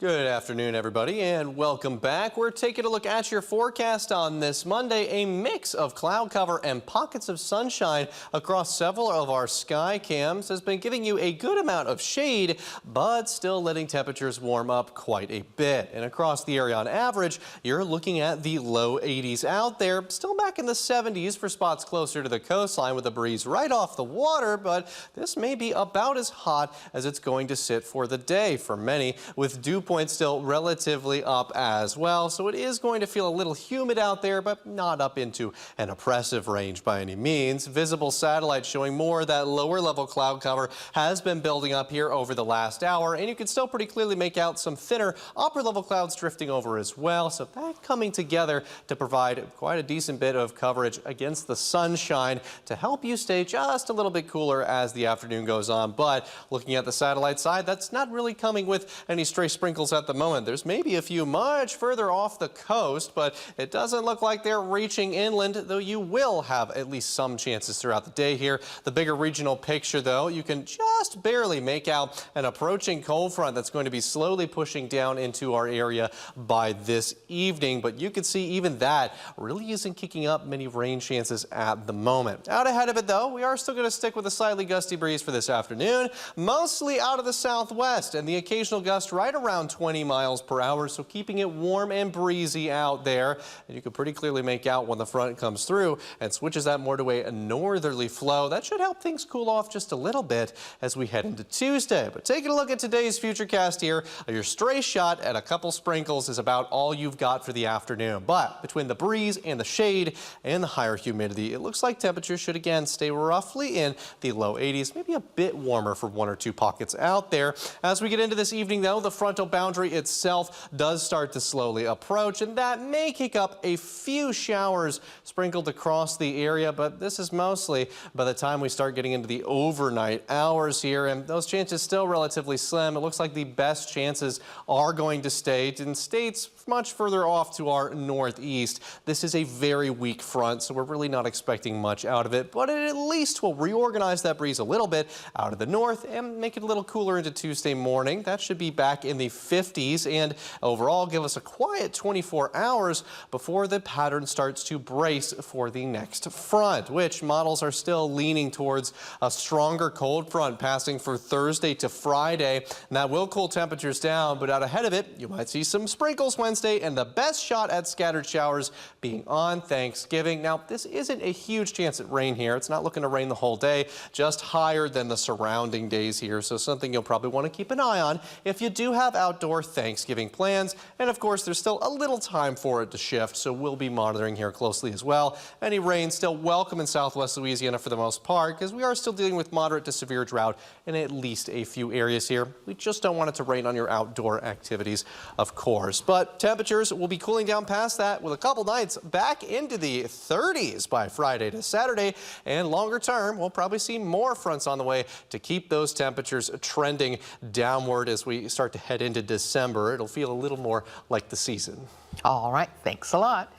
Good afternoon, everybody, and welcome back. We're taking a look at your forecast on this Monday. A mix of cloud cover and pockets of sunshine across several of our sky cams has been giving you a good amount of shade, but still letting temperatures warm up quite a bit. And across the area on average, you're looking at the low 80s out there, still back in the 70s for spots closer to the coastline with a breeze right off the water, but this may be about as hot as it's going to sit for the day for many, with dew points still relatively up as well. So it is going to feel a little humid out there, but not up into an oppressive range by any means. Visible satellites showing more of that lower level cloud cover has been building up here over the last hour, and you can still pretty clearly make out some thinner upper level clouds drifting over as well. So that coming together to provide quite a decent bit of coverage against the sunshine to help you stay just a little bit cooler as the afternoon goes on. But looking at the satellite side, that's not really coming with any stray sprinkles at the moment. There's maybe a few much further off the coast, but it doesn't look like they're reaching inland, though you will have at least some chances throughout the day here. The bigger regional picture, though, you can just barely make out an approaching cold front that's going to be slowly pushing down into our area by this evening. But you can see even that really isn't kicking up many rain chances at the moment. Out ahead of it, though, we are still going to stick with a slightly gusty breeze for this afternoon, mostly out of the southwest, and the occasional gust right around 20 miles per hour, so keeping it warm and breezy out there. And you can pretty clearly make out when the front comes through and switches that more to a northerly flow. That should help things cool off just a little bit as we head into Tuesday. But taking a look at today's futurecast here, your stray shot at a couple sprinkles is about all you've got for the afternoon. But between the breeze and the shade and the higher humidity, it looks like temperatures should again stay roughly in the low 80s, maybe a bit warmer for one or two pockets out there. As we get into this evening, though, the frontal boundary itself does start to slowly approach, and that may kick up a few showers sprinkled across the area, but this is mostly by the time we start getting into the overnight hours here, and those chances still relatively slim. It looks like the best chances are going to stay in states much further off to our northeast. This is a very weak front, so we're really not expecting much out of it, but it at least will reorganize that breeze a little bit out of the north and make it a little cooler into Tuesday morning. That should be back in the 50s and overall give us a quiet 24 hours before the pattern starts to brace for the next front, which models are still leaning towards a stronger cold front passing for Thursday to Friday. And that will cool temperatures down, but out ahead of it, you might see some sprinkles Wednesday and the best shot at scattered showers being on Thanksgiving. Now, this isn't a huge chance at rain here. It's not looking to rain the whole day, just higher than the surrounding days here. So something you'll probably want to keep an eye on if you do have outdoor Thanksgiving plans. And of course, there's still a little time for it to shift, so we'll be monitoring here closely as well. Any rain still welcome in southwest Louisiana for the most part, because we are still dealing with moderate to severe drought in at least a few areas here. We just don't want it to rain on your outdoor activities, of course. But temperatures will be cooling down past that with a couple nights back into the 30s by Friday to Saturday. And longer term, we'll probably see more fronts on the way to keep those temperatures trending downward as we start to head into December. It'll feel a little more like the season. All right, thanks a lot.